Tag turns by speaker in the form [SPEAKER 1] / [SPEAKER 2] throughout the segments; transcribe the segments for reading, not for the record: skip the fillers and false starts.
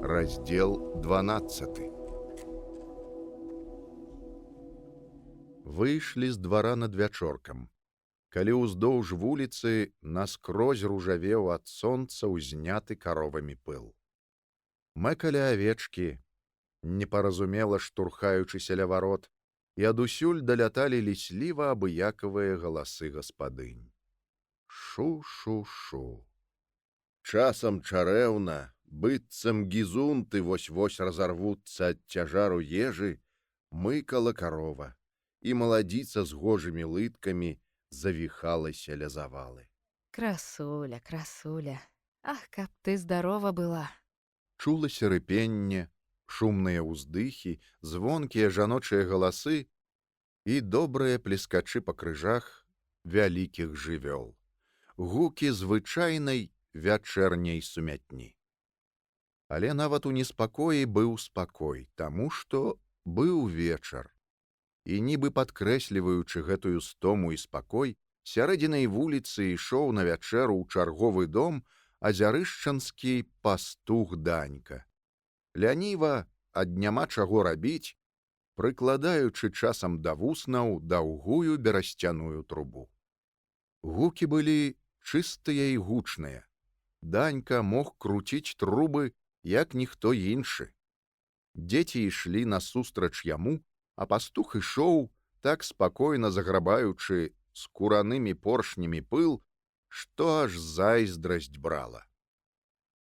[SPEAKER 1] Раздел 12. Выйшлі з двара над вячоркам. Калі ўздоўж вуліцы наскрозь ружавеў ад сонца ўзняты каровамі пыл. Мэкалі авечкі, непаразумела штурхаючыся ля варот, і адусюль даляталі лісліва абыякавыя галасы гаспадынь. Шу-шу-шу. Часам чарэўна, быццам гізунты вось-вось разарвуцца ад цяжару ежы, мыкала карова, і маладзіца з гожымі лыткамі завіхалася ля завалы.
[SPEAKER 2] Красуля, красуля, ах, каб ты здарова была.
[SPEAKER 1] Чулася рыпенне, шумныя ўздыхі, звонкія жаночыя галасы і добрыя плескачы па крыжах вялікіх жывёл. Гукі звычайнай вячэрняй сумятні. Але нават у неспакоі быў спакой, таму што быў вечар. І нібы падкрэсліваючы гэтую стому і спакой, сярэдзінай вуліцы ішоў на вячэру ў чарговы дом азярышчанскі пастух Данька. Ляніва, ад няма чаго рабіць, прыкладаючы часам да вуснаў даўгую берасцяную трубу. Гукі былі чыстыя і гучныя. Данька мог круціць трубы, як ніхто іншы. Дзеці ішлі насустрач яму, а пастух ішоў, так спакойна заграбаючы скуранымі поршнямі пыл, што аж зайздрасць брала.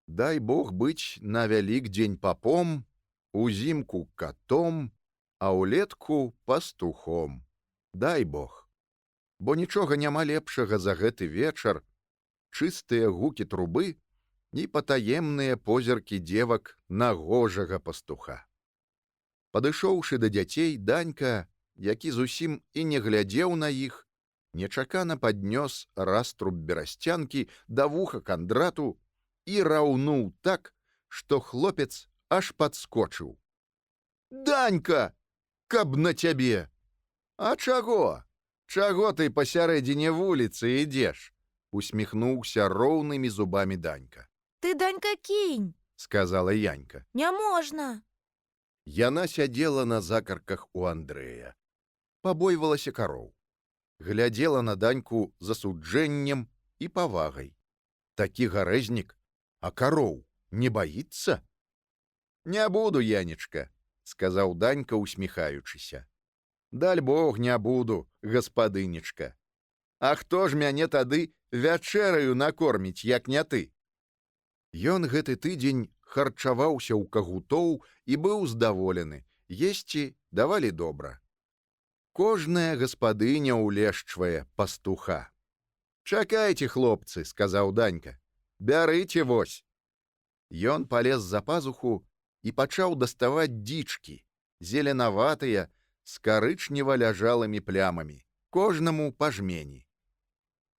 [SPEAKER 1] Дай Бог быць на Вялікдзень папом, узімку катом, а ўлетку пастухом. Дай Бог. Бо нічога няма лепшага за гэты вечар, чыстыя гукі трубы і патаемныя позіркі дзевак на гожага пастуха. Падышоўшы да дзяцей, Данька, які зусім і не глядзеў на іх, нечакана паднёс раструб берасцянкі да вуха Кандрату і раўнуў так, што хлопец аж падскочыў. «Данька, каб на цябе! А чаго? Чаго ты пасярэдзіне вуліцы ідзеш?» Усміхнуўся роўнымі зубамі Данька.
[SPEAKER 2] Ты, Данька, кінь,
[SPEAKER 1] сказала Янька.
[SPEAKER 2] не можна.
[SPEAKER 1] Яна сядзела на закарках у Андрэя. Пабойвалася кароў. Глядзела на Даньку з асуджэннем і павагай. Такі гарэзнік, а кароў не баіцца? «Не буду, Янечка», — сказаў Данька, усміхаючыся. «Даль Бог, не буду, гаспадынечка. А хто ж мяне тады вячэраю накорміць, як не ты?» Ён гэты тыдзень харчаваўся ў кагутоў і быў здаволены, есці давалі добра. Кожная гаспадыня улешчвае пастуха. «Чакайце, хлопцы», — сказаў Данька, — «бярыце вось». Ён палез за пазуху і пачаў даставаць дзічкі, зеленаватыя, з карычнева-ляжалымі плямамі, кожнаму па жмені.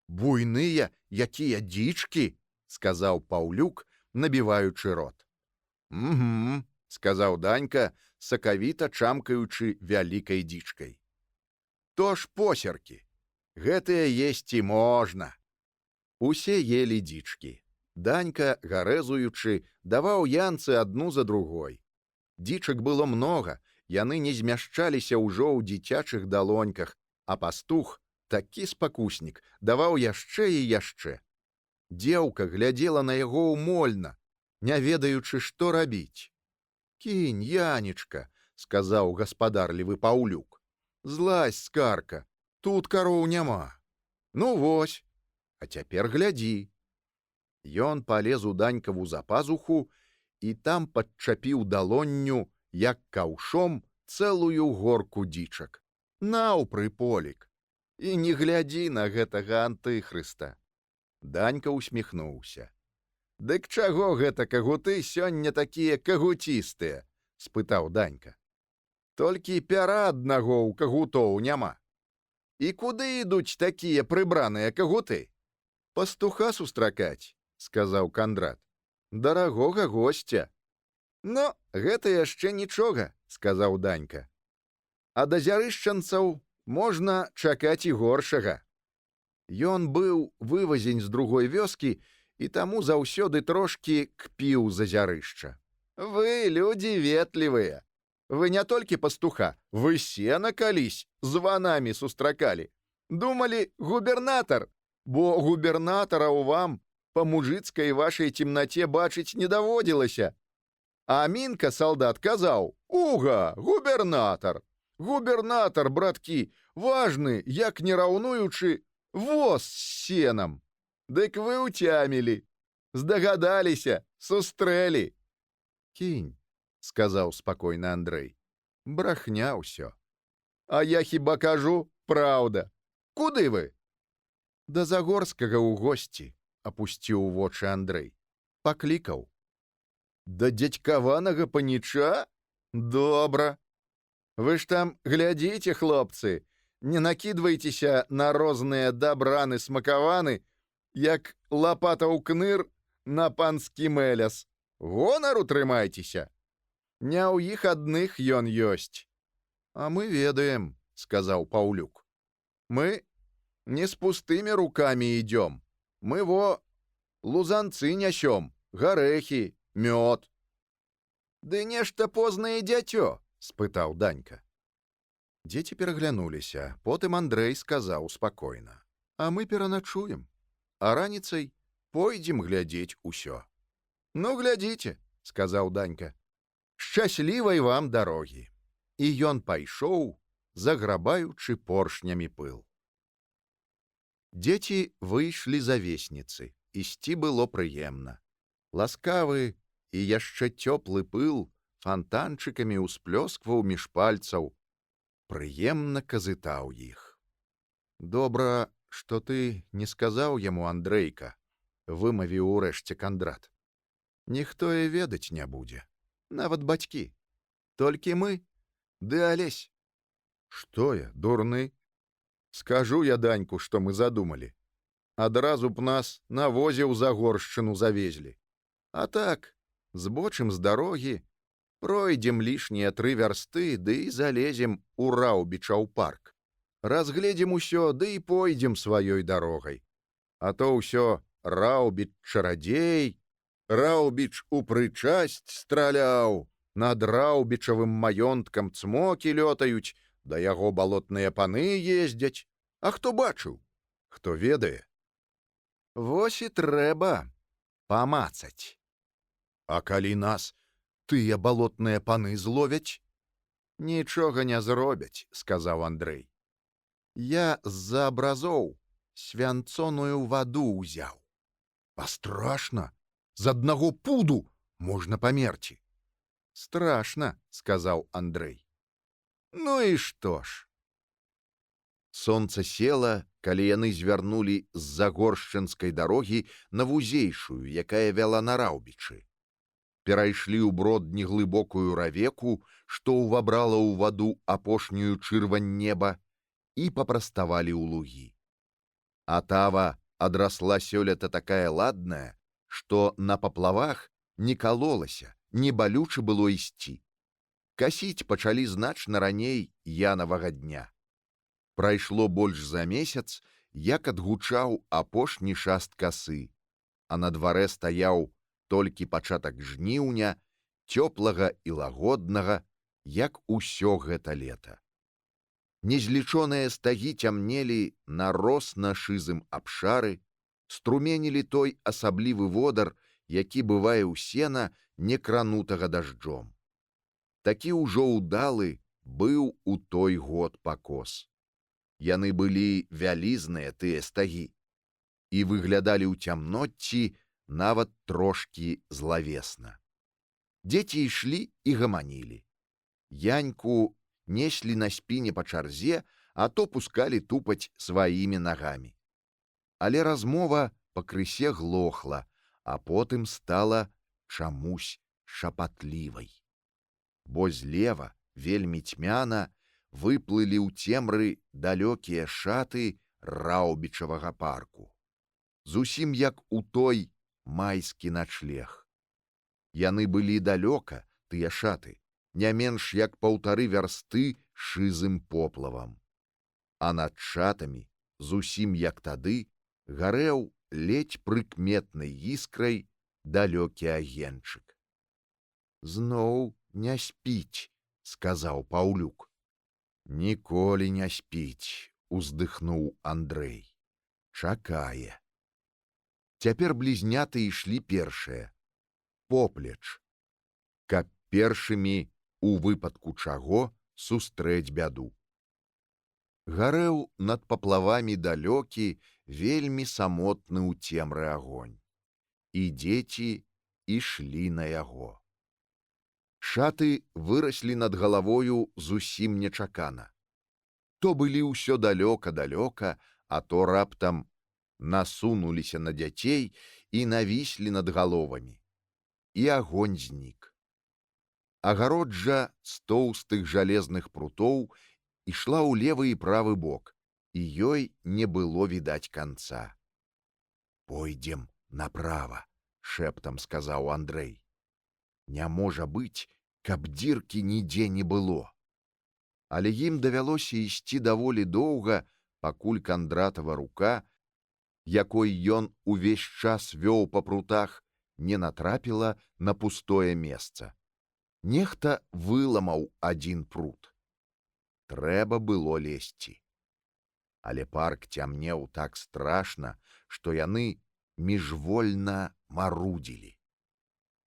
[SPEAKER 1] «Буйныя, якія дзічкі», — сказаў Паўлюк, набіваючы рот. «Угу», — сказаў Данька, сакавіта чамкаючы вялікай дзічкай. «То ж посеркі. Гэтыя есці можна». Усе елі дзічкі. Данька, гарэзуючы, даваў Янцы адну за другой. Дзічак было многа, яны не змяшчаліся ўжо ў дзіцячых далоньках, а пастух, такі спакуснік, даваў яшчэ і яшчэ. Дзеўка глядзела на яго ўмольна, не ведаючы, што рабіць. «Кінь, Янечка», — сказаў гаспадарлівы Паўлюк. «Злазь, скарка, тут кароў няма. Ну вось, а цяпер глядзі». Ён палез у Данькаву за пазуху і там падчапіў далонню, як каўшом, цэлую горку дзічак. «Наўпры, Полік, і не глядзі на гэтага антыхрыста». Данька усміхнуўся. «Дык чаго гэта кагуты сёння такія кагуцістыя?» — спытаў Данька. «Толькі пяра аднаго ў кагутоў няма. І куды ідуць такія прыбраныя кагуты?» «Пастуха сустракаць», — сказаў Кандрат. «Дарагога госця». «Ну, гэта яшчэ нічога», — сказаў Данька. «Ад азярышчанцаў можна чакаць і горшага». Ён быў вывазень з другой вёскі і таму заўсёды трошкі кпіў з азярышча. Вы люди ветлівыя. Вы не толькі пастуха, вы сена калісь званамі сустракалі. Думалі, губернатар, бо губернатара ў вам па мужыцкай вашай цемнаце бачыць не даводзілася. А Мінка, салдат, казаў: «Уга, губернатар! Губернатар, браткі, важны, як не раўнуючы, воз з сенам. Дык вы ўцямілі, здагадаліся, сустрэлі». «Кінь», — сказаў спакойна Андрэй, — «брахня ўсё». «А я хіба кажу, праўда. Куды вы?» «Да Загорскага ў госці», — апусціў вочы Андрэй. «Паклікаў». «Да дзядзькаванага паніча? Добра. Вы ж там глядзіце, хлопцы, не накідвайцеся на розныя дабраны смакаваны, як лапатаў кныр на панскі меляс. Гонару трымайцеся. Не ў іх адных ён ёсць». «А мы ведаем», — сказаў Паўлюк. «Мы не з пустымі рукамі ідём. Мы лузанцы нясём, гарэхі, мёд». «Ды нешта познае дзяцё?» — спытаў Данька. Дзеці пераглянуліся, потым Андрэй сказаў спакойна: «А мы пераначуем, а раніцай пойдзем глядзець усё». «Ну, глядзіце», — сказаў Данька. «Шчаслівай вам дарогі». І ён пайшоў, заграбаючы поршнямі пыл. Дзеці выйшлі за весніцы, ісці было прыемна. Ласкавы і яшчэ цёплы пыл фантанчыкамі ўсплёскваў між пальцаў, прыемна казытаў іх. «Добра, што ты не сказаў яму, Андрэйка», — вымавіў урэшце Кандрат. «Ніхто і ведаць не будзе, нават бацькі. Толькі мы ды Алесь». «Што я, дурны? Скажу я Даньку, што мы задумалі. Адразу б нас на возе ў Загоршчыну завезлі. А так, збочым з дарогі, пройдзем лішнія 3 вярсты, ды і залезем у Раўбічаў парк. Разгледзім усё, ды і пойдзем сваёй дарогай. А то ўсё Раўбіч чарадзей, Раўбіч у прычасць страляў, над Раўбічавым маёнткам цмокі лётаюць, да яго балотныя паны ездзяць. А хто бачыў? Хто ведае? Вось і трэба памацаць. А калі нас тыя балотныя паны зловяць? Нічога не зробяць, сказаў Андрэй. Я з-за абразоў свянцоную ваду ўзяў. А страшна, з аднаго пуду можна памерці. Страшна, сказаў Андрэй. Ну і што ж? Сонца села, калі яны звярнулі з Загоршчынскай дарогі на вузейшую, якая вяла на Раўбічы. Перайшлі ў брод неглыбокую равеку, што ўвабрала ў ваду апошнюю чырвань неба, і папраставалі ў лугі. Атава адрасла сёлета такая ладная, што на паплавах не калолася, не балюча было ісці. Касіць пачалі значна раней Янавага дня. Прайшло больш за месяц, як адгучаў апошні шаст касы, а на дварэ стаяў толькі пачатак жніўня, цёплага і лагоднага, як усё гэта лета. Незлічоныя стагі цямнелі на росна-шызым абшары, струменілі той асаблівы водар, які бывае ў сена, не кранутага дажджом. Такі ўжо ўдалы быў у той год пакос. Яны былі вялізныя, тыя стагі, і выглядалі ў цямноцці нават трошкі злавесна. Дзеці ішлі і гаманілі. Яньку неслі на спіне па чарзе, а то пускалі тупаць сваімі нагамі. Але размова пакрысе глохла, а потым стала чамусь шапатлівай. Бо злева, вельмі цьмяна, выплылі ў цемры далёкія шаты Раўбічавага парку. Зусім як у той майскі начлег. Яны былі далёка, тыя шаты, не менш як 1,5 вярсты шызым поплавам. А над шатамі, зусім як тады, гарэў ледзь прыкметнай іскрай далёкі агеньчык. Зноў не спіць, сказаў Паўлюк. Ніколі не спіць, уздыхнуў Андрэй. Чакае. Цяпер блізняты ішлі першыя, поплеч, каб першымі у выпадку чаго сустрэць бяду. Гарэў над паплавамі далёкі, вельмі самотны ў цемры агонь. І дзеці ішлі на яго. Шаты выраслі над галавою зусім нечакана. То былі ўсё далёка-далёка, а то раптам насунуліся на дзяцей і навіслі над галовамі. І агонь знік. Агароджа з тоўстых жалезных прутоў ішла ў левы і правы бок, і ёй не было відаць канца. «Пойдзем направа», — шэптам сказаў Андрэй. Не можа быць, каб дзіркі нідзе не было. Але ім давялося ісці даволі доўга, пакуль Кандратава рука, якой ён увесь час вёў па прутах, не натрапіла на пустое месца. Нехта выламаў адзін прут. Трэба было лезці. Але парк цямнеў так страшна, што яны міжвольна марудзілі.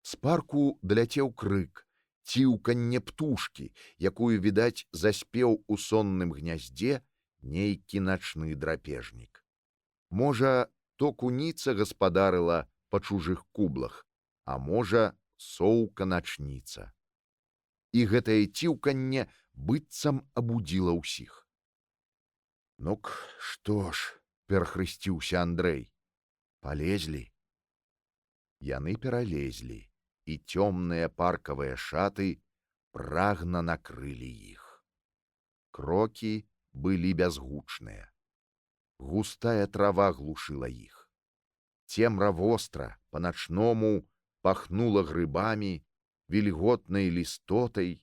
[SPEAKER 1] З парку даляцеў крык, ціўканне птушкі, якую, відаць, заспеў у сонным гняздзе нейкі начны драпежнік. Можа, то куніца гаспадарыла па чужых кублах, а можа, соўка-начніца. І гэтае ціўканне быццам абудзіла ўсіх. «Ну-к, што ж», — перахрысціўся Андрэй, — «палезлі». Яны пералезлі, і цёмныя паркавыя шаты прагна накрылі іх. Крокі былі бязгучныя. Густая трава глушыла іх. Цемра востра па-начному пахнула грыбамі, вільготнай лістотай,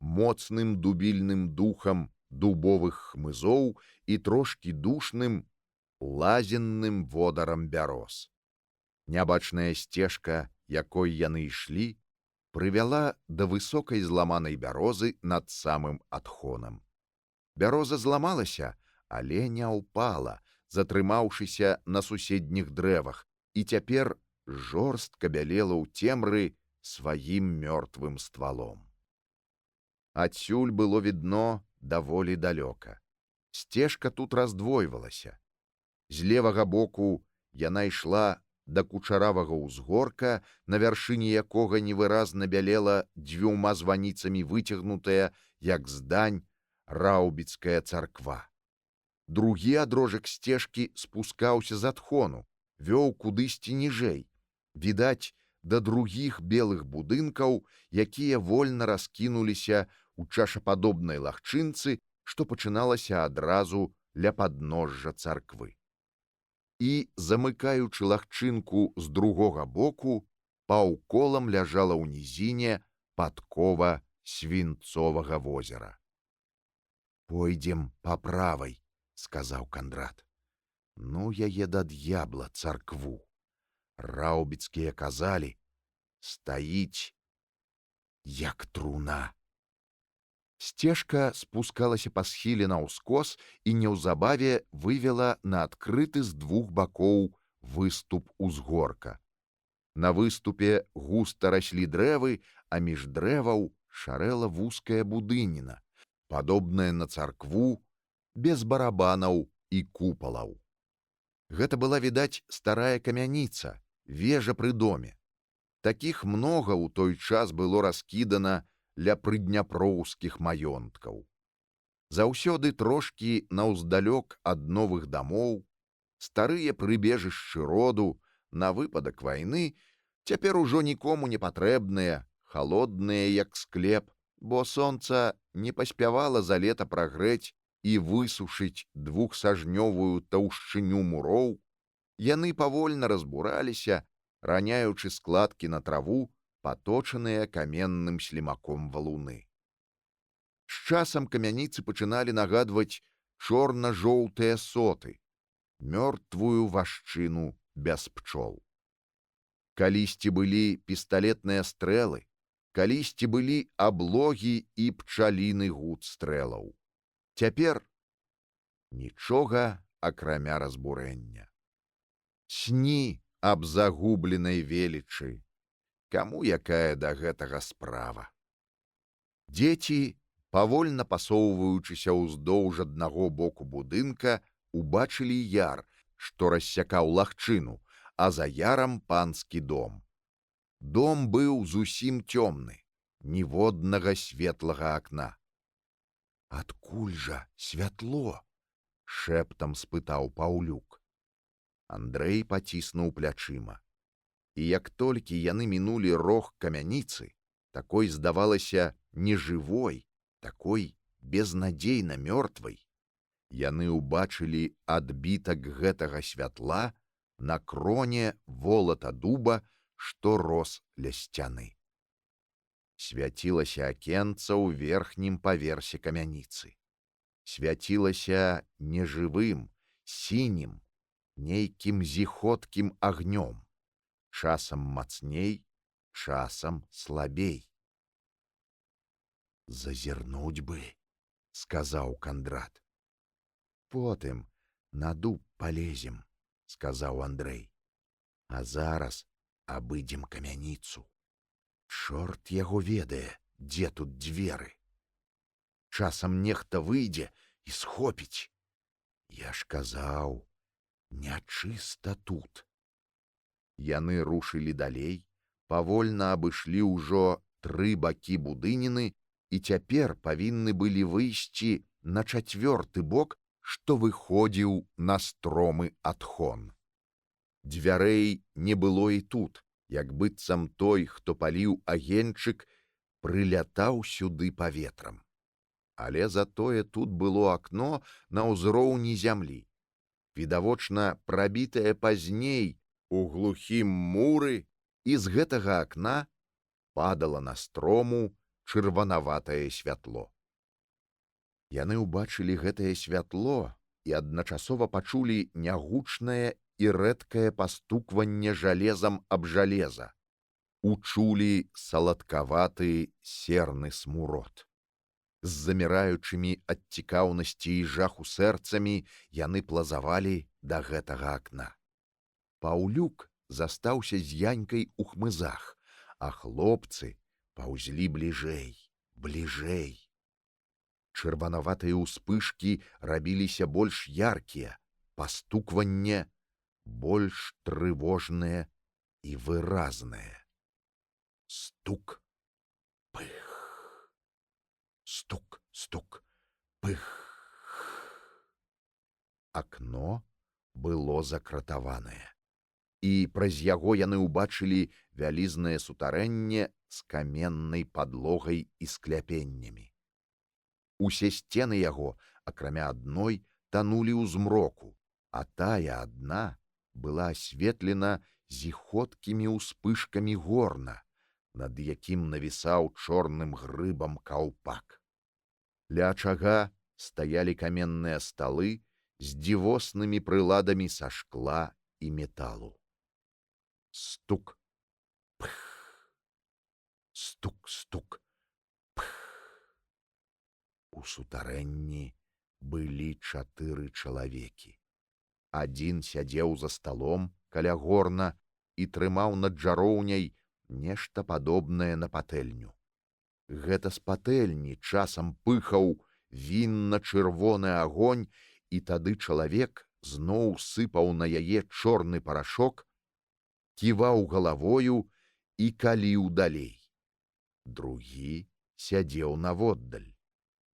[SPEAKER 1] моцным дубільным духам дубовых хмызоў і трошкі душным лазенным водарам бяроз. Нябачная сцежка, якой яны ішлі, прывяла да высокай зламанай бярозы над самым адхонам. Бяроза зламалася, але не ўпала, затрымаўшыся на суседніх дрэвах, і цяпер жорстка бялела ў цемры сваім мёртвым ствалом. Адсюль было відно даволі далёка. Сцежка тут раздвойвалася. З левага боку яна ішла да кучаравага ўзгорка, на вяршыні якога невыразна бялела дзвюма званіцамі выцягнутая, як здань, раўбіцкая царква. Другі адрожак сцежкі спускаўся з адхону, вёў кудысьці ніжэй, відаць, да другіх белых будынкаў, якія вольна раскінуліся ў чашападобнай лагчынцы, што пачыналася адразу ля падножжа царквы. І, замыкаючы лагчынку з другога боку, паўколам ляжала ў нізіне падкова свінцовага возера. «Пойдзем па правай», — сказаў Кандрат. «Ну яе да д'ябла царкву. Раўбіцкія казалі, стаіць як труна». Сцежка спускалася па схіле на ўскос і неўзабаве вывела на адкрыты з двух бакоў выступ узгорка. На выступе густа раслі дрэвы, а між дрэваў шарэла вузкая будыніна, падобная на царкву, без барабанаў і купалаў. Гэта была, відаць, старая камяніца, вежа пры доме. Такіх многа ў той час было раскідана ля прыдняпроўскіх маёнткаў. Заўсёды трошкі наўздалёк ад новых дамоў, старыя прыбежышчы роду на выпадак вайны, цяпер ужо нікому не патрэбныя, халодныя, як склеп, бо сонца не паспявала за лета прагрэць і высушыць двухсажнёвую таўшчыню муроў, яны павольна разбураліся, раняючы складкі на траву, паточаныя каменным слімаком валуны. З часам камяніцы пачыналі нагадваць чорна-жоўтыя соты, мёртвую вашчыну без пчол. Калісьці былі пісталетныя стрэлы, калісьці былі аблогі і пчаліны гуд стрэлаў. Цяпер нічога, акрамя разбурэння. Сні аб загубленай велічы. Каму якая да гэтага справа? Дзеці, павольна пасоўваючыся ўздоўж аднаго боку будынка, убачылі яр, што рассякаў лагчыну, а за ярам панскі дом. Дом быў зусім цёмны, ніводнага светлага акна. «Адкуль жа святло?» — шэптам спытаў Паўлюк. Андрэй паціснуў плячыма. І як толькі яны мінулі рог камяніцы, такой, здавалася, нежывой, такой безнадзейна мёртвай, яны ўбачылі адбітак гэтага святла на кроне волата дуба, што рос ля сцяны. Свяцілася акенца ў верхнім паверсе камяніцы. Свяцілася нежывым, сінім, нейкім зіхоткім агнём, часам мацней, часам слабей. «Зазірнуць бы», — сказаў Кандрат. «Потым на дуб палезем», — сказаў Андрэй. «А зараз абыдзем камяніцу. Чорт яго ведае, дзе тут дзверы. Часам нехта выйдзе і схопіць. Я ж казаў, нячыста тут». Яны рушылі далей, павольна абышлі ўжо 3 бакі будыніны і цяпер павінны былі выйсці на 4-ты бок, што выходзіў на стромы адхон. Дзвярэй не было і тут, як быццам той, хто паліў агеньчык, прылятаў сюды паветрам. Але затое тут было акно на ўзроўні зямлі, відавочна прабітае пазней у глухім муры, і з гэтага акна падала на строму чырванаватае святло. Яны ўбачылі гэтае святло і адначасова пачулі нягучнае і рэдкае пастукванне жалезам аб жалеза. Учулі саладкаваты серны смурод. З заміраючымі ад цікаўнасці і жаху сэрцамі яны плазавалі да гэтага акна. Паўлюк застаўся з Янькай у хмызах, а хлопцы паўзлі бліжэй, бліжэй. Чырванаватыя ўспышкі рабіліся больш яркія, пастукванне больш трывожнае і выразнае. Стук, пых, стук, стук, пых. Акно было закратаванае, і праз яго яны ўбачылі вялізнае сутарэнне з каменнай падлогай і скляпеннямі. Усе сцены яго, акрамя адной, танулі ў змроку, а тая адна была асветлена зіхоткімі ўспышкамі горна, над якім навісаў чорным грыбам каўпак. Ля ачага стаялі каменныя сталы з дзівоснымі прыладамі са шкла і металу. Стук, пых, стук, стук, пых. У сутарэнні былі 4 чалавекі. Адзін сядзеў за сталом каля горна і трымаў над жароўняй нешта падобнае на патэльню. Гэта з патэльні часам пыхаў вінна-чырвоны агонь, і тады чалавек зноў сыпаў на яе чорны парашок, ківаў галавою і каліў далей. Другі сядзеў наводдаль.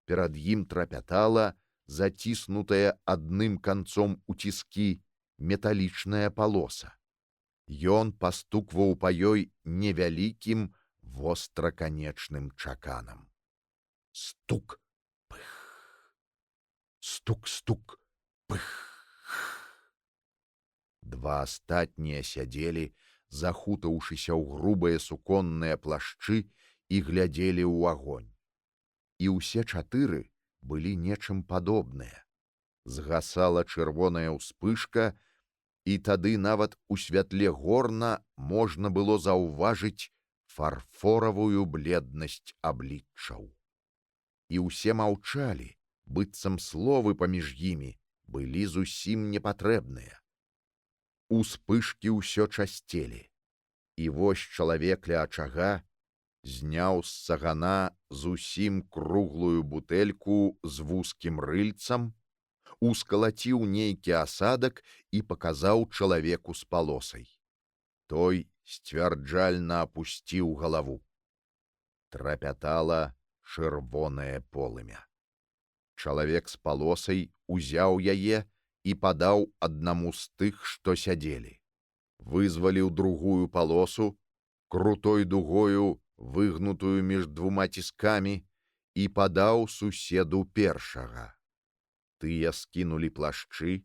[SPEAKER 1] Перад ім трапятала, заціснутая адным канцом у ціскі, металічная палоса. Ён пастукваў па ёй невялікім востраканечным чаканам. Стук, пых, стук, стук, пых. 2 астатнія сядзелі, захутаўшыся ў грубыя суконныя плашчы, і глядзелі ў агонь. І ўсе 4 былі нечым падобныя. Згасала чырвоная ўспышка, і тады нават у святле горна можна было заўважыць фарфоравую бледнасць абліччаў. І ўсе маўчалі, быццам словы паміж імі былі зусім непатрэбныя. Успышкі ўсё часцелі, і вось чалавек ля ачага зняў з сагана зусім круглую бутэльку з вузкім рыльцам, ускалаціў нейкі асадак і паказаў чалавеку з палосай. Той сцвярджальна апусціў галаву. Трапятала чырвонае полымя. Чалавек з палосай узяў яе і падаў аднаму з тых, што сядзелі. Вызваліў другую палосу, крутой дугою выгнутую між двума ціскамі, і падаў суседу першага. Тыя скінулі плашчы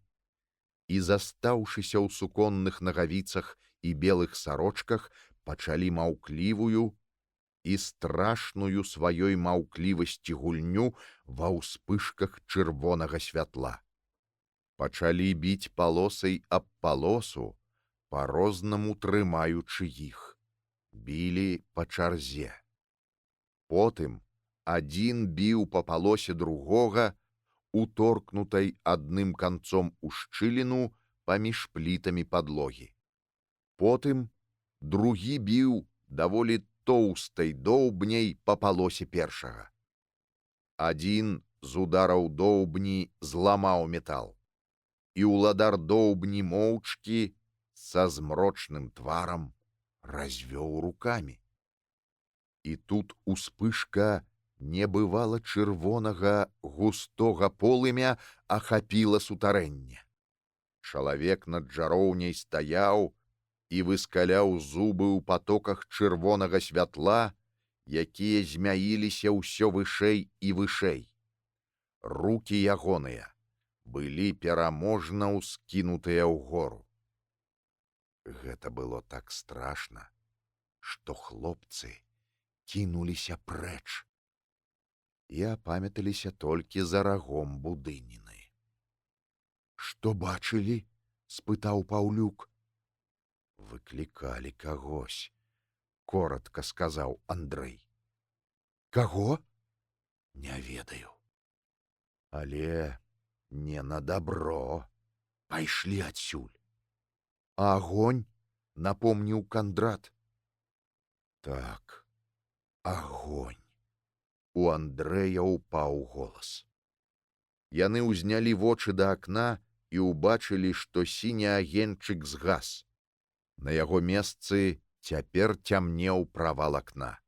[SPEAKER 1] і, застаўшыся ў суконных нагавіцах і белых сарочках, пачалі маўклівую і страшную сваёй маўклівасці гульню ва ўспышках чырвонага святла. Пачалі біць палосай аб палосу, па-рознаму трымаючы іх. Білі па чарзе. Потым адзін біў па палосе другога, уторкнутай адным канцом у шчыліну паміж плітамі падлогі. Потым другі біў даволі тоўстай доўбняй па палосе першага. Адзін з удараў доўбні зламаў метал, і ўладар доўбні моўчкі са змрочным тварам развёў рукамі. І тут успышка небывала чырвонага густога полымя ахапіла сутарэнне. Чалавек над жароўняй стаяў і выскаляў зубы ў патоках чырвонага святла, якія змяіліся ўсё вышэй і вышэй. Рукі ягоныя былі пераможна ўскінутыя ўгору. Гэта было так страшна, што хлопцы кінуліся прэч і апамяталіся толькі за рагом будыніны. «Што бачылі?» — спытаў Паўлюк. «Выклікалі кагось», — коротка сказаў Андрэй. «Каго?» «Не ведаю. Але не на дабро. Пайшлі адсюль». «А агонь?» — напомніў Кандрат. «Так, агонь». У Андрэя ўпаў голас. Яны ўзнялі вочы да акна і ўбачылі, што сіні агеньчык згас. На яго месцы цяпер цямнеў правал акна.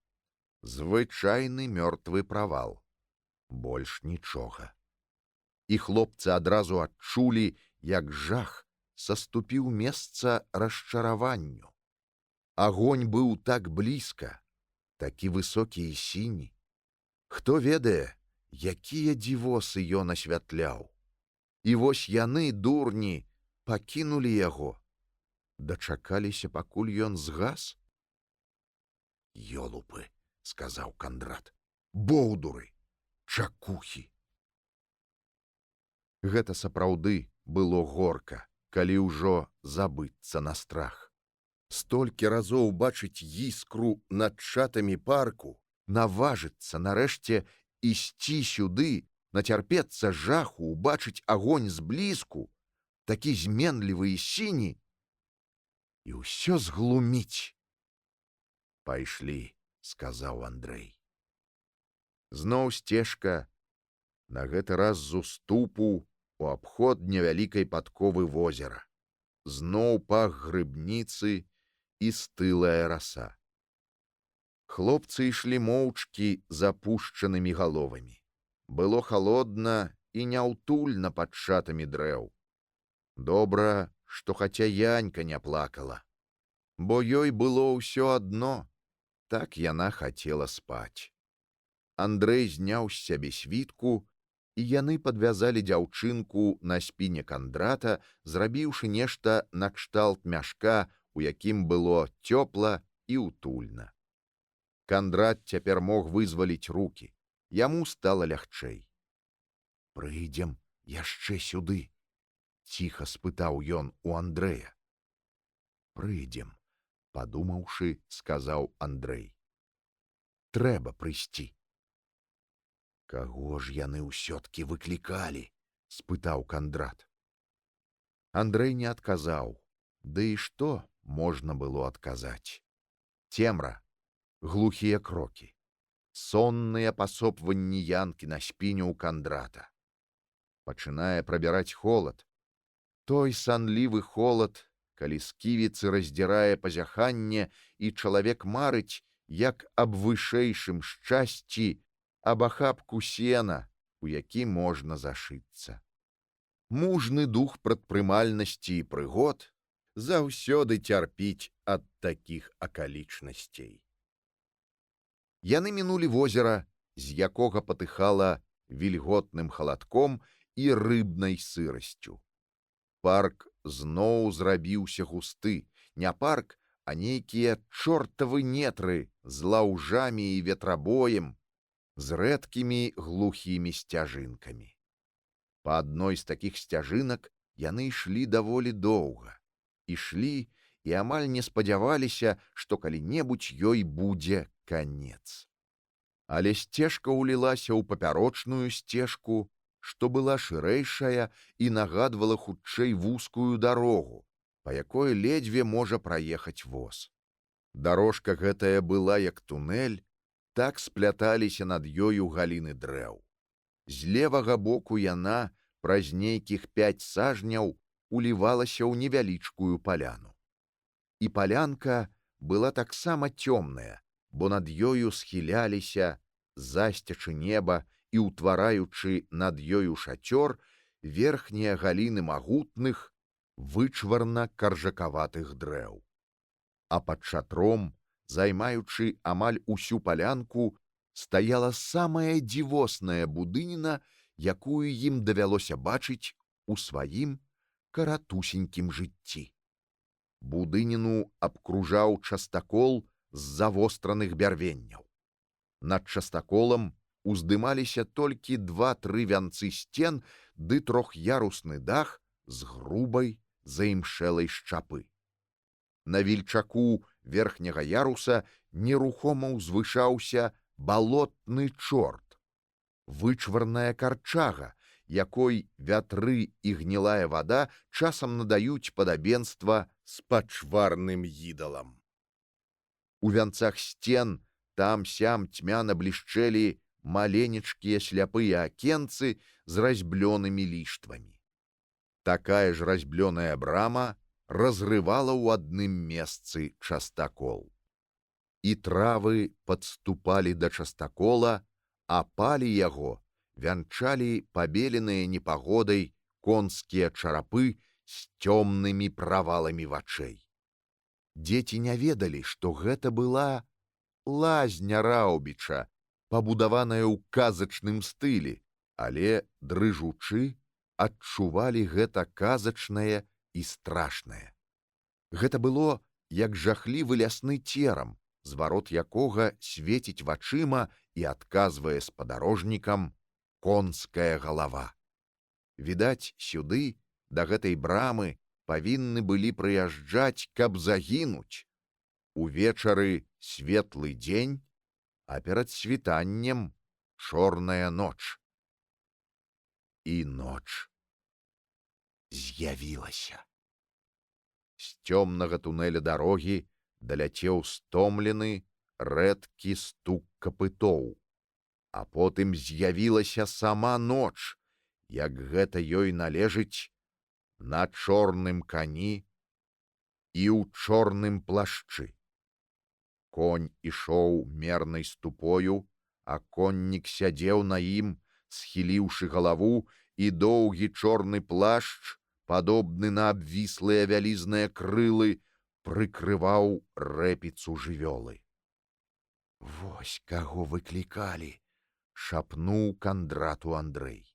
[SPEAKER 1] Звычайны мёртвы правал. Больш нічога. І хлопцы адразу адчулі, як жах саступіў месца расчараванню. Агонь быў так блізка, такі высокі і сіні. Хто ведае, якія дзівосы ён асвятляў. І вось яны, дурні, пакінулі яго. Дачакаліся, пакуль ён згас? «Ёлупы», — сказаў Кандрат, — «боўдуры, чакухі». Гэта сапраўды было горка, калі ўжо забыцца на страх. Столькі разоў бачыць іскру над шатамі парку, наважыцца нарэшце ісці сюды, нацярпецца жаху, убачыць агонь зблізку, такі зменлівы і сіні, і ўсё зглуміць. «Пайшлі», — сказаў Андрэй. Зноў сцежка, на гэты раз з уступу у абход невялікай падковы возера. Зноў пах грыбніцы і стылая раса. Хлопцы ішлі моўчкі з апушчанымі галовамі. Было халодна і няўтульна пад шатамі дрэў. Добра, што хаця Янька не плакала, бо ёй было ўсё адно, так яна хацела спаць. Андрэй зняў з сябе світку, і яны падвязалі дзяўчынку на спіне Кандрата, зрабіўшы нешта накшталт мяшка, у якім было цёпла і утульна. Кандрат цяпер мог вызваліць рукі. Яму стала лягчэй. «Прыйдзем яшчэ сюды?» — ціха спытаў ён у Андрэя. «Прыйдзем», падумаўшы, сказаў Андрэй. Трэба прыйсці. Каго ж яны ўсё-ткі выклікалі? Спытаў Кандрат. Андрэй не адказаў. Ды і што можна было адказаць? Цемра, глухія крокі, сонныя пасопванні янкі на спіне ў Кандрата. Пачынае прабіраць холад. Той санлівы холад, калі сківіцы раздзірае пазяханне, і чалавек марыць, як аб вышэйшым шчасці, аб ахапку сена, у які можна зашыцца. Мужны дух прадпрымальнасці і прыгод заўсёды цярпіць ад такіх акалічнасцей. Яны мінулі возера, з якога патыхала вільготным халадком і рыбнай сырасцю. Парк зноў зрабіўся густы, не парк, а нейкія чортавы нетры з лаўжамі і ветрабоем, з рэдкімі глухімі сцяжынкамі. Па адной з такіх сцяжынак яны ішлі даволі доўга. Ішлі і амаль не спадзяваліся, што калі-небудзь ёй будзе канец. Але сцежка ўлілася ў папярочную сцежку, што была шырэйшая і нагадвала хутчэй вузкую дарогу, па якой ледзьве можа праехаць воз. Дарожка гэтая была як тунэль, так спляталіся над ёю галіны дрэў. З левага боку яна праз нейкіх 5 сажняў улівалася ў невялічкую паляну. І палянка была таксама цёмная, бо над ёю схіляліся, засцячы неба і ўтвараючы над ёю шацёр, верхнія галіны магутных, вычварна-каржакаватых дрэў. А пад шатром, займаючы амаль усю палянку, стаяла самая дзівосная будыніна, якую ім давялося бачыць у сваім каратусенькім жыцці. Будыніну абкружаў частакол з завостраных бярвенняў. Над частаколам уздымаліся толькі 2-3 вянцы сцен ды трох'ярусны дах з грубай заімшэлай шчапы. На вільчаку верхняга яруса нерухома ўзвышаўся балотны чорт, вычварная карчага, якой вятры і гнілая вада часам надаюць падабенства з пачварным ідалам. У вянцах сцен там-сям цьмяна блішчэлі маленечкія сляпыя акенцы з разьблёнымі ліштвамі. Такая ж разьблёная брама разрывала ў адным месцы частакол. І травы падступалі да частакола, а палі яго вянчалі пабеленыя непагодай конскія чарапы з цёмнымі праваламі вачэй. Дзеці не ведалі, што гэта была лазня Раўбіча, пабудаваная ў казачным стылі, але, дрыжучы, адчувалі гэта казачнае і страшнае. Гэта было як жахлівы лясны церам, зварот якога свеціць вачыма і адказвае спадарожнікам конская галава. Відаць, сюды, да гэтай брамы, павінны былі прыязджаць, каб загінуць. Увечары светлы дзень, а перад світаннем чорная ноч. І ноч з'явілася. З цёмнага тунэля дарогі даляцеў стомлены, рэдкі стук капытоў, а потым з'явілася сама ноч, як гэта ёй належыць, на чорным кані і ў чорным плашчы. Конь ішоў мернай ступою, а коннік сядзеў на ім, схіліўшы галаву, і доўгі чорны плашч, падобны на абвіслыя вялізныя крылы, прыкрываў рэпіцу жывёлы. «Вось каго выклікалі!» — шапнуў Кандрату Андрэй.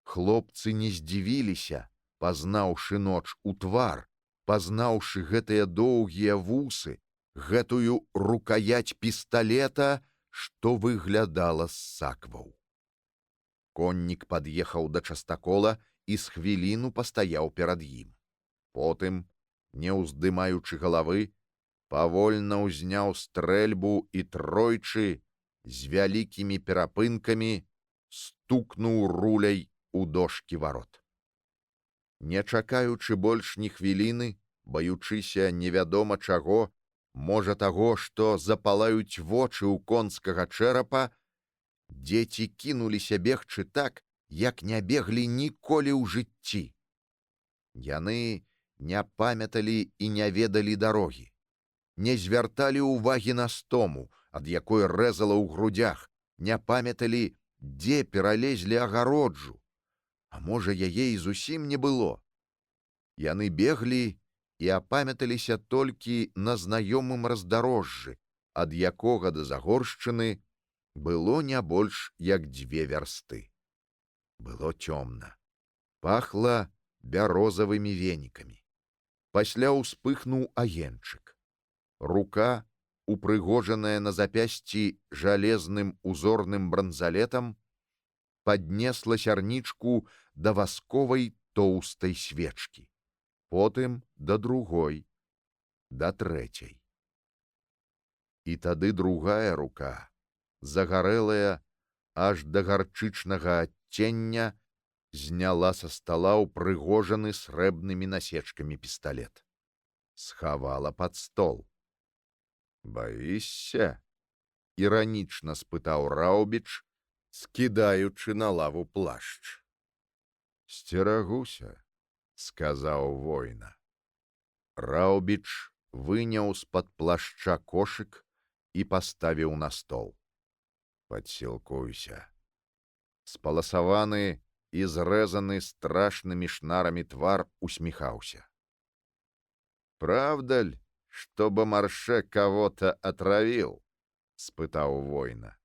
[SPEAKER 1] Хлопцы не здзівіліся, пазнаўшы ноч у твар, пазнаўшы гэтыя доўгія вусы, гэтую рукаять пісталета, што выглядала з сакваў. Коннік пад'ехаў да частакола і з хвіліну пастаяў перад ім. Потым, не ўздымаючы галавы, павольна ўзняў стрэльбу і тройчы з вялікімі перапынкамі стукнуў руляй у дошкі варот. Не чакаючы больш ні хвіліны, баючыся невядома чаго, можа таго, што запалаюць вочы ў конскага чэрапа, дзеці кінуліся бегчы так, як не беглі ніколі ў жыцці. Яны не памяталі і не ведалі дарогі, не звярталі ўвагі на стому, ад якой рэзала ў грудях, не памяталі, дзе пералезлі агароджу, а можа, яе і зусім не было. Яны беглі і апамяталіся толькі на знаёмым раздарожжы, ад якога да Загоршчыны было не больш як 2 вярсты. Было цёмна, пахла бярозавымі венікамі. Пасля ўспыхнуў агеньчык. Рука, упрыгожаная на запясці жалезным узорным бранзалетам, паднесла сярнічку да васковай тоўстай свечкі, потым да другой, да трэцяй. І тады другая рука, загарэлая аж да гарчычнага адцення, зняла са стала ўпрыгожаны срэбнымі насечкамі пісталет. Схавала пад стол. «Баішся?» — іранічна спытаў Раўбіч, скідаючы на лаву плашч. «Сцерагуся», — сказаў воіна. Раўбіч выняў з-пад плашча кошык і паставіў на стол. «Падсілкуйся». Спаласаваны і зрэзаны страшнымі шнарамі твар усміхаўся. «Правда ль, что Бомарше кого-то отравил?» — спытаў воина.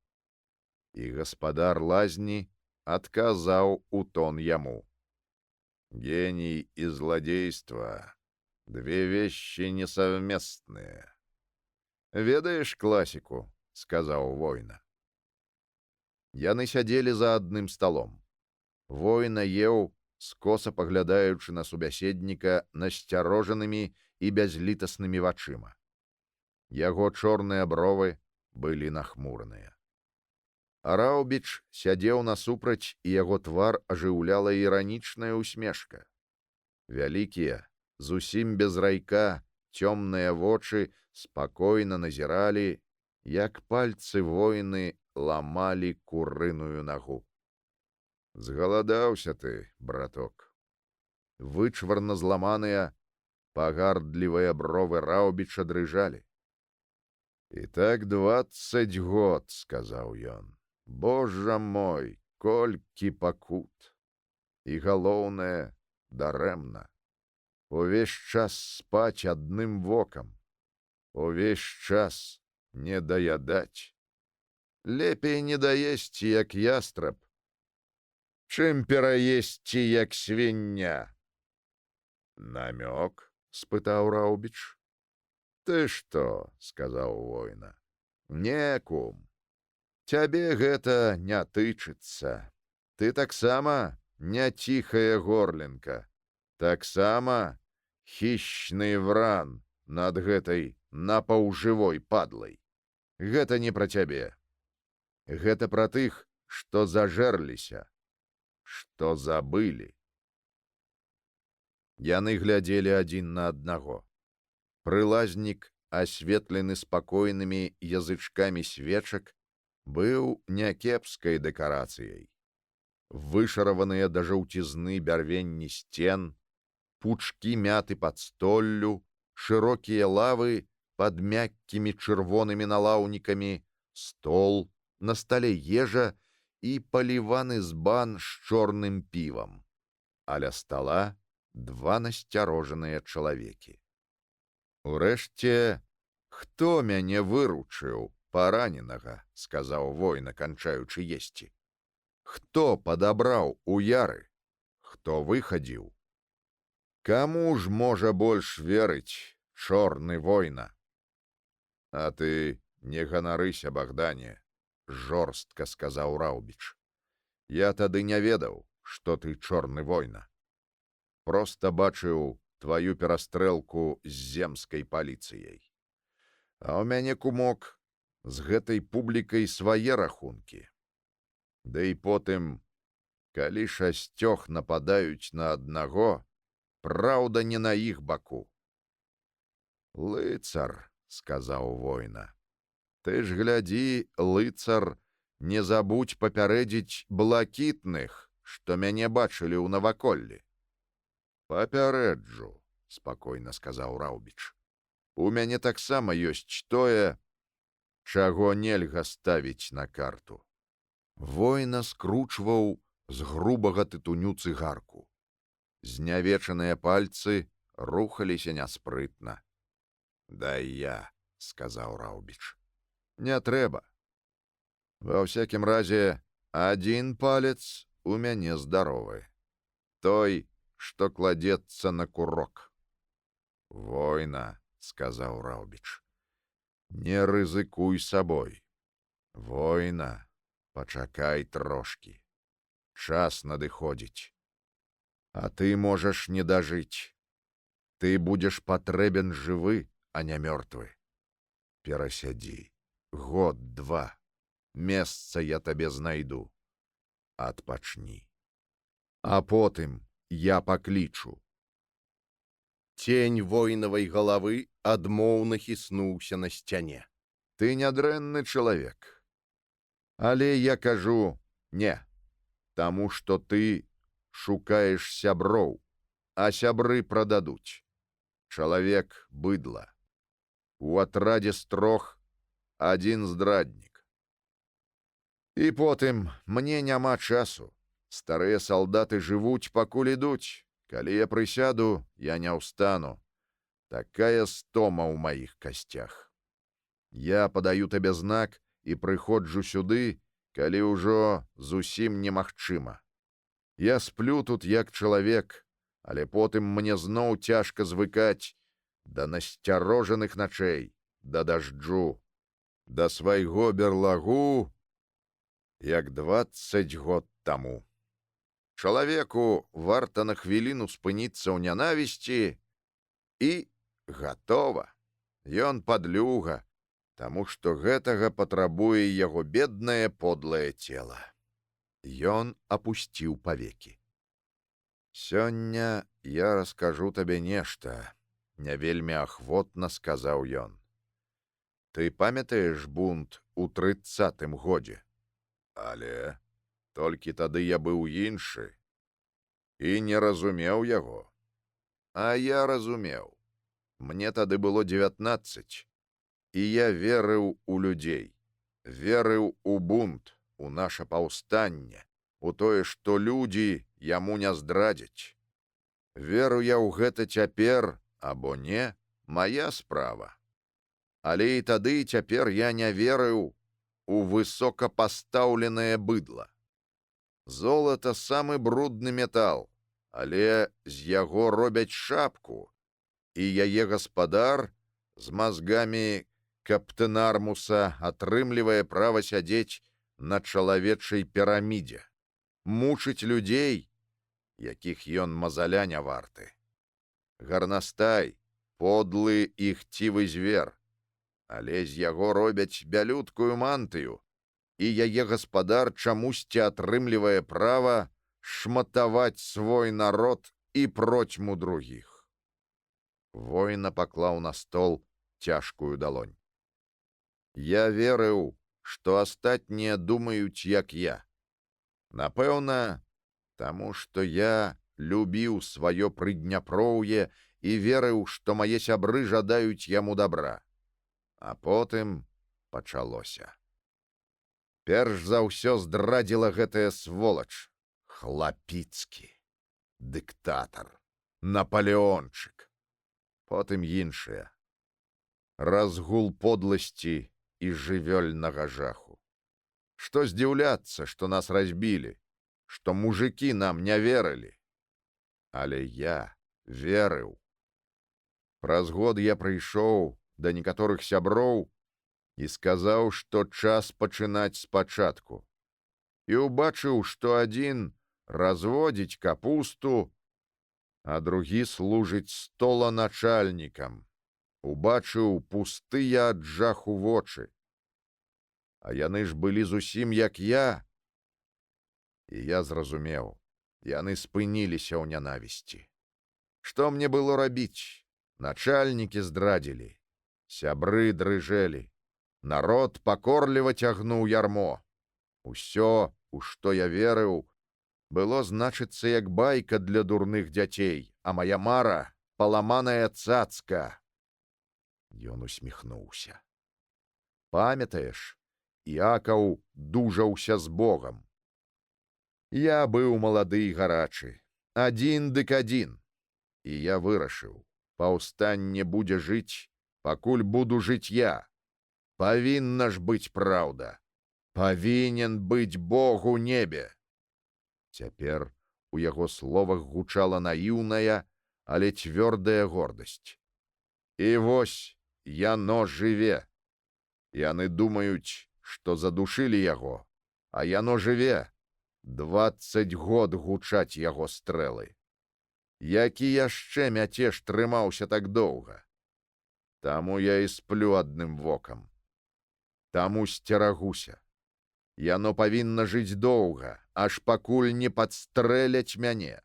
[SPEAKER 1] И гаспадар лазни отказаў у тон яму. «Гений и злодейство — 2 вещи несовместные». «Ведаешь классику?» — сказаў воина. Яны сядзелі за адным сталом. Воіна еў, скоса паглядаючы на субяседніка насцярожанымі і бязлітаснымі вачыма. Яго чорныя бровы былі нахмураныя. А Раўбіч сядзеў насупраць, і яго твар ажыўляла іранічная усмешка. Вялікія, зусім без райка, цёмныя вочы спакойна назіралі, як пальцы воіны ламалі курыную нагу. «Згаладаўся ты, браток». Вычварна зламаныя, пагардлівыя бровы Раўбіча дрыжалі. «І так 20 год», — сказаў ён. «Божа мой, колькі пакут! І галоўнае, дарэмна. Увесь час спаць адным вокам, увесь час не даядаць. Лепей не даесці, як ястраб, чым пераесці, як свіння». «Намёк?» — спытаў Раўбіч. «Ты што?» — сказаў воіна. «Не, кум, цябе гэта не тычыцца. Ты таксама не ціхая горлінка, таксама хищны вран над гэтай напаўжывой падлай. Гэта не пра цябе. Гэта пра тых, што зажэрліся, што забылі». Яны глядзелі адзін на аднаго. Прылазнік, асветлены спакойнымі язычкамі свечак, быў някепскай дэкарацыяй. Вышараваныя да жаўцізны бярвенні сцен, пучкі мяты пад столлю, шырокія лавы пад мяккімі чырвонымі налаўнікамі, стол, на стале ежа і паліваны збан з чорным півам. А ля стала 2 насцярожаныя чалавекі. «Урэшце, хто мяне выручыў, параненага?» — сказаў воін, канчаючы есці. «Хто падабраў у яры? Хто выхадзіў? Каму ж можа больш верыць, чорны воіна?» «А ты не ганарыся, Богдане», — жорстка сказаў Раўбіч. «Я тады не ведаў, што ты чорны воіна. Проста бачыў тваю перастрэлку з земскай паліцыяй. А ў мяне, кумок, з гэтай публікай свае рахункі. Да і потым, калі 6 нападаюць на аднаго, праўда не на іх баку. Лыцар, сказаў воіна, ты ж глядзі, лыцар, не забудь папярэдзіць блакітных, што мяне бачылі ў наваколлі. Папярэджу, спакойна сказаў Раўбіч. У мяне таксама ёсць тое, чаго нельга ставіць на карту. Воіна скручваў з грубага тытуню цыгарку. Знявечаныя пальцы рухаліся няспрытна. «Дай я», — сказаў Раўбіч. «Не трэба. Ва ўсякім разе, адзін палец у мяне здаровы. Той, што кладзецца на курок». «Воіна», — сказаў Раўбіч, — «не рызыкуй сабой. Воіна, пачакай трошкі. Час надыходзіць. А ты можаш не дажыць. Ты будзеш патрэбен жывы, а не мёртвы. Перасядзі. Год-два. Месца я табе знайду. Адпачні. А потым я паклічу». Тень воінавай галавы адмоўна хіснуўся на сцяне. «Ты нядрэнны чалавек. Але я кажу не, таму што ты шукаеш сяброў, а сябры прададуць. Чалавек быдла. У атрадзе з 3 адзін здраднік. І потым мне няма часу. Старыя салдаты жывуць, пакуль ідуць. Калі я прысяду, я не ўстану. Такая стома ў маіх касцях. Я падаю табе знак і прыходжу сюды, калі ўжо зусім немагчыма. Я сплю тут як чалавек, але потым мне зноў цяжка звыкаць да насцярожаных начэй, да дажджу, да свайго берлагу, як 20 год таму. Чалавеку варта на хвіліну спыніцца ў нянавісці і гатова. Ён падлюга, таму што гэтага патрабуе яго беднае подлае цела. Ён апусціў павекі. «Сёння я раскажу табе нешта», — не вельмі ахвотна сказаў ён. «Ты памятаеш бунт у 30-м годзе? Але толькі тады я быў іншы і не разумеў яго. А я разумеў. Мне тады было 19, і я верыў у людзей, верыў у бунт, у наша паўстанне, у тое, што людзі яму не здрадзяць. Веру я ў гэта цяпер, або не, мая справа. Але і тады і цяпер я не верыў у высокапастаўленае быдла. Золата — самы брудны метал, але з яго робяць шапку, і яе гаспадар з мазгамі каптэнармуса атрымлівае права сядзець на чалавечай пірамідзе, мучыць людзей, якіх ён мазаля не варты. Гарнастай — подлы і хцівы звер, але з яго робяць бялюткую мантыю, і яе гаспадар чамусьці атрымлівае права шматаваць свой народ і процьму другіх. Воіна паклаў на стол цяжкую далонь. Я верыў, што астатнія думаюць, як я. Напэўна, таму што я любіў сваё Прыдняпроўе і верыў, што мае сябры жадаюць яму добра. А потым пачалося. Перш за ўсё здрадзіла гэтая сволач, Хлапіцкі, дыктатар, Напалеончык. Потым іншыя. Разгул подласці і жывёльнага жаху. Што здзіўляцца, што нас разбілі, што мужыкі нам не верылі. Але я верыў. Праз год я прыйшоў да некаторых сяброў і сказаў, што час пачынаць спачатку. І ўбачыў, што адзін разводзіць капусту, а другі служыць столаначальнікам. убачыў пустыя ад жаху вочы. А яны ж былі зусім як я. І я зразумеў, яны спыніліся ў нянавісці. Што мне было рабіць? Начальнікі здрадзілі, сябры дрыжэлі, народ пакорліва цягнуў ярмо. Усё, у што я верыў, было, значыцца, як байка для дурных дзяцей, а мая мара — паламаная цацка. Ён усміхнуўся. Памятаеш, Іакаў дужаўся з Богам. Я быў малады і гарачы, адзін дык адзін. І я вырашыў, паўстанне будзе жыць, пакуль буду жыць я. Павінна ж быць праўда. Павінен быць Бог у небе. Цяпер у яго словах гучала наіўная, але цвёрдая гордасць. І вось яно жыве. Яны думаюць, што задушылі яго, а яно жыве. 20 год гучаць яго стрэлы. Які яшчэ мяцеж трымаўся так доўга? Таму я і сплю адным вокам. Таму сцерагуся. Яно павінна жыць доўга, аж пакуль не падстрэляць мяне.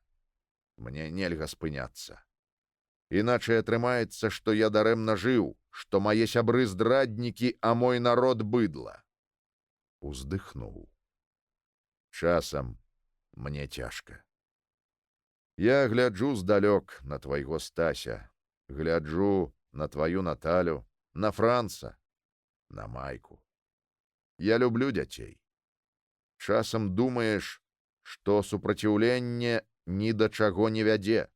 [SPEAKER 1] Мне нельга спыняцца. Іначай атрымаецца, што я дарэмна жыў, што мае сябры здраднікі, а мой народ быдла. Уздыхнуў. Часам мне цяжка. Я гляджу здалёк на твайго Стася, гляджу на тваю Наталю, на Франца, на Майку. Я люблю дзяцей. Часам думаеш, што супраціўленне ні да чаго не вядзе.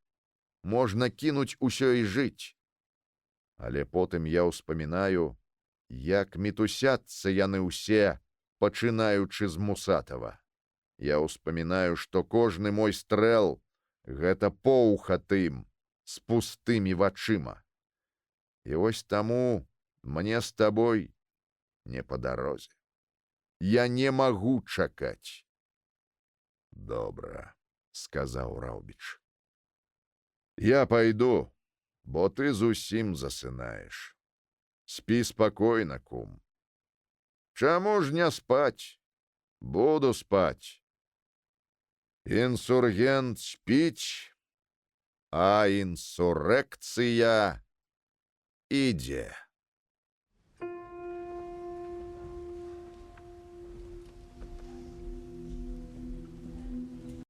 [SPEAKER 1] Можна кінуць усё і жыць. Але потым я ўспамінаю, як мітусяцца яны ўсе, пачынаючы з Мусатава. Я ўспамінаю, што кожны мой стрэл — гэта поўха тым, з пустымі вачыма. І вось таму мне з табой не па дарозе. Я не магу чакаць. Добра, сказаў Раўбіч. Я пайду, бо ты зусім засынаеш. Спі спакойна, кум. Чаму ж не спаць? Буду спаць. Інсургент спіць, а інсурэкцыя ідзе.